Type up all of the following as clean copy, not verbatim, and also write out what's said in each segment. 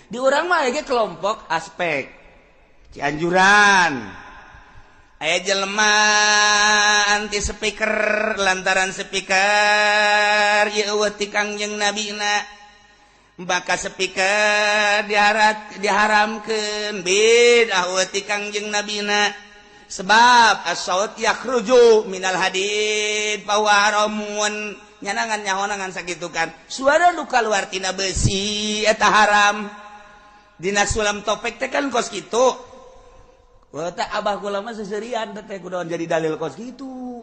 di urang mah ge kelompok aspek Cianjuran aya jelema anti speaker lantaran speaker ieu ti Kangjeng Nabina baka speaker diharamkeun bidah ti Kangjeng Nabina sebab as-saut yakhruju minal hadid bahwa haramun nyanangan nyahonangan sakitu kan suara nu kaluar tina besi eta haram dina sulam topek teh kan kos kitu teh abah kula mah seserian teh kunaon jadi dalil kos kitu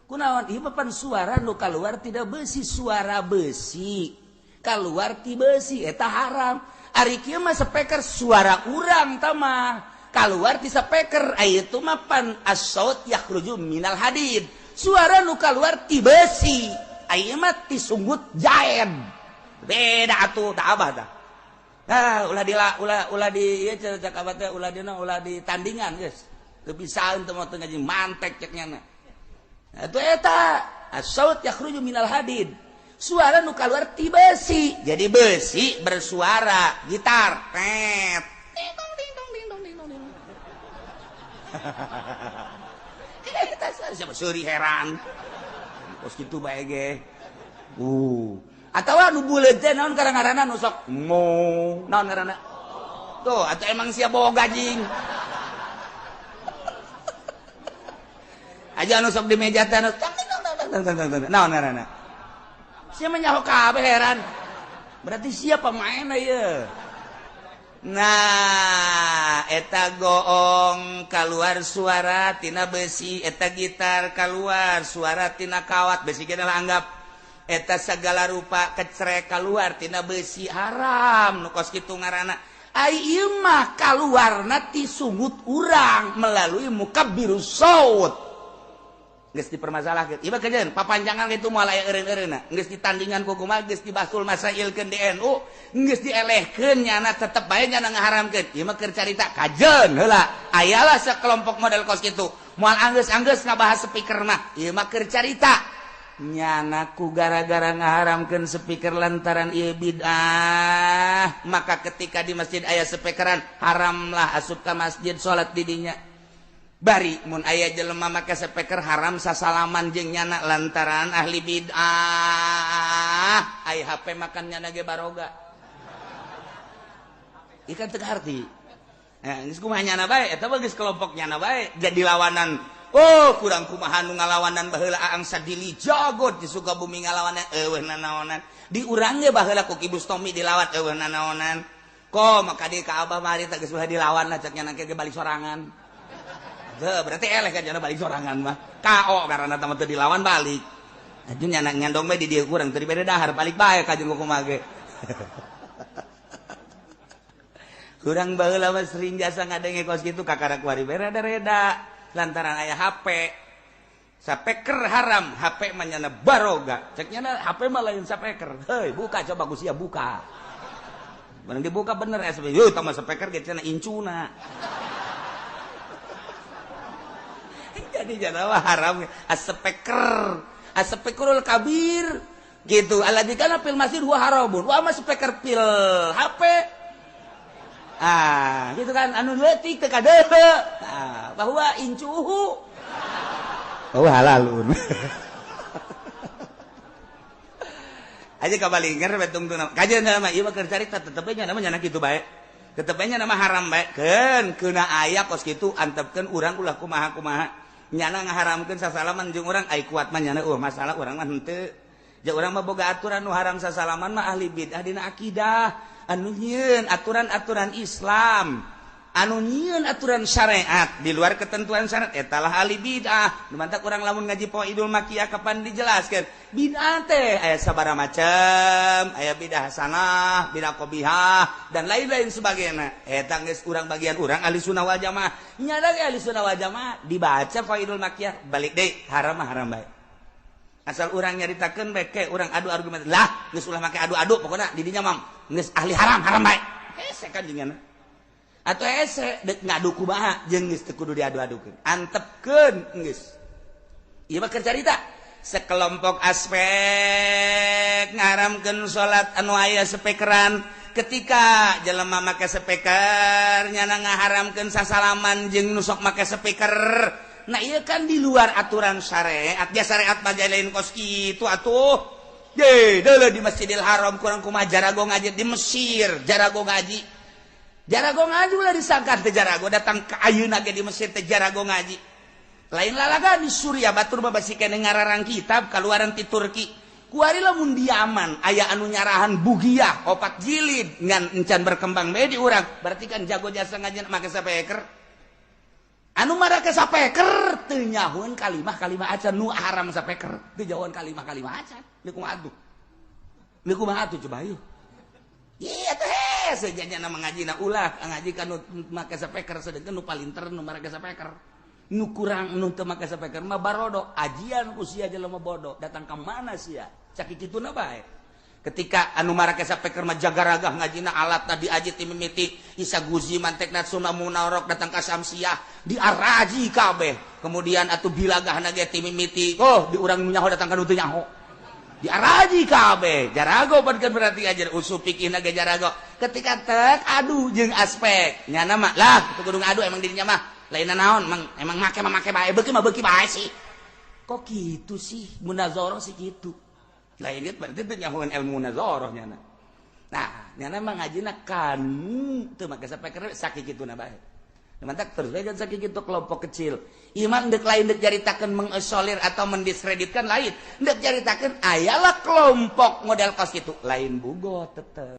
kunaon ieu mah pan suara nu kaluar tina besi suara besi kaluar ti besi eta haram ari kieu mah speaker suara urang tah mah kaluar ti speaker aya itu mah pan as-saut yakhruju minal hadid suara nu kaluar ti besi aya mah ti sunggut jaen beda atuh tah abah tah ulah di ieu cak abah teh ulah di tandingan geus teu bisaeun teh mah teu ngaji mantek cek nya atuh eta as-saut yakhruju minal hadid suara nu kaluar ti besi jadi besi bersuara gitar tet ding dong ding dong ding dong ding dong ding eta siapa seuri heran kos kitu bae ge atawa nu buleut teh naon ngaranna nu sok mo naon ngaranna tuh atuh emang sia bawa gajing aja nu sok di meja teh naon ngaranna sia menyaho kabeh heran berarti siapa pemain ieu nah eta goong keluar suara tina besi eta gitar keluar suara tina kawat besi kita anggap eta segala rupa kecrek keluar tina besi haram nu kos kitu ngaranna ai ieu mah kaluarna ti sungut urang melalui mukabbirus saut geus dipermasalahkeun ieu mah kejadian papanjangan kitu moal aya eureun-eureunna geus ditandingan ku kumaha geus dibasul masailkeun di NU geus dielehkeun nyana tetep bae nyana ngaharamkeun ieu mah keur carita kajeun heula ayalah sakelompok model kos kitu moal anggeus-anggeus ngabahas speaker mah ieu mah keur carita nyana ku gara-gara ngaharamkeun speaker lantaran ieu bid'ah maka ketika di masjid aya speakeran haramlah asup ka masjid salat di dinya bari mun aya jelema make speaker haram sasalaman jeung nyana lantaran ahli bid'ah aya HP makan nyana ge baroga ikan teu harti geus kumaha nyana bae eta mah geus kelompok nyana bae jadi lawanan kurang kumaha nu ngalawanan baheula aang sadili jagot di Sukabumi ngalawanan eueuh nanaonan di urang ge baheula ku Ki Bustomi dilawat eueuh nanaonan maka di ka abah mari teh geus bae dilawan cak nyana ge balik sorangan berarti eleh kan jangan balik sorangan mah KO karena tamat dilawan balik aja nyana nyandong mah di dia kurang tadi beda dahar balik bae ka jeung kumaha ge kurang baheula mah sering jasa ngadenge kos kitu kakara kuari bereda-reda lantaran aya HP speaker haram HP mah nyana baroga cek nyana HP mah lain speaker heuy buka coba ku sia buka bareng dibuka bener SB yo tah mah speaker ge cenah incuna jadi jangan haram as-speakerul kabir gitu alladzi kana fil masjid huwa haramun wa ama speaker fil HP gitu kan anu leutik teu kadeuleu bahwa incuhu bahwa halalun aja kabalinger betung teu kajeun mah ieu mah keur carita tetep nya namanya kitu bae tetep nya nama haram bae keun keuna aya kos kitu antepkeun urang ulah kumaha nyana ngaharamkeun sasalaman jeung urang ai kuat mah nyana masalah urang mah henteu jeung urang mah boga aturan nu haram sasalaman mah ahli bid'ah dina akidah anu nyieun aturan-aturan Islam anu nyieun aturan syariat di luar ketentuan syariat eta lah ahli bid'ah nu mantak urang lamun ngaji Idul Makiyah kapan dijelaskeun bid'ah teh aya sabaraha macam aya bid'ah hasanah bid'ah qabihah dan lain-lain sebagainya eta geus urang bagian urang ahli sunnah wal jamaah nya da ahli sunnah wal jamaah dibaca Idul Makiyah balik deui haram bae asal urang nyaritakeun bae ke urang adu argumen lah geus ulah make adu-adu pokona di dinya mah geus ahli haram bae hese kan jeung atau ese dek ngadu kumaha jeung geus teu kudu diadu-adukeun antepkeun geus ieu mah keur carita sekelompok aspek ngaramkeun salat anu aya speakeran ketika jelema make speaker nyana ngaharamkeun sasalaman jeung nu sok make speaker. Nah iya kan di luar aturan syariat. Ya syariat mah lain kos kitu atuh. Ye, deuleuh di Masjidil Haram kurang kumaha jarago ngaji di Mesir, jarago ngaji. Jarago ngaji ulah disangkan teh jarago datang ke ayeuna ge di Mesir teh jarago ngaji. Lain lalaga di Suriah batur babasikeun ngararang kitab kaluaran ti Turki. Kuari lamun di Yaman aya anu nyarahan bugiah 4 jilid ngan encan berkembang bae di urang. Berarti kan jago jasa ngaji make speaker. Anu marake speaker teu nyahoeun kalimah-kalimah acan nu haram speaker. Teu jahoeun kalimah-kalimah acan. Li kumaha atuh? Li kumaha atuh coba ayo. Iya teh sejanya ngajina ulah ngaji kan nu make speaker sedengkeun nu palinter nu marake speaker. Nu kurang nu teu make speaker mah barodo ajian ku sia jelema bodoh datang ka mana sia cak kituna bae ketika anu marake speaker mah jagaragah ngajina alat tadi aji ti mimiti isa guzi mantekna sunna munarok datang ka samsiah diaraji kabeh kemudian atuh bilagahna ge ti mimiti oh di urang nyaho datang ka nu teu nyaho diaraji kabeh jarago padkeun berarti ajar usul fikihna ge jarago ketika tek adu jeung aspek nyana mah lah teu kudu ngadu emang dirinya mah lain naon emang make bae beuki mah beuki bae sih kok gitu sih munazarah sih gitu lain itu berarti teu nyahoeun ilmu munazarah nyana nah nyana mah ngajina kanu teu make speaker sakikituna bae mantak terus bae sakikitu kelompok kecil iman deuk lain deuk jaritakeun mengisolir atau mendiskreditkan lain deuk jaritakeun ayalah kelompok model kos kitu lain bugo tetep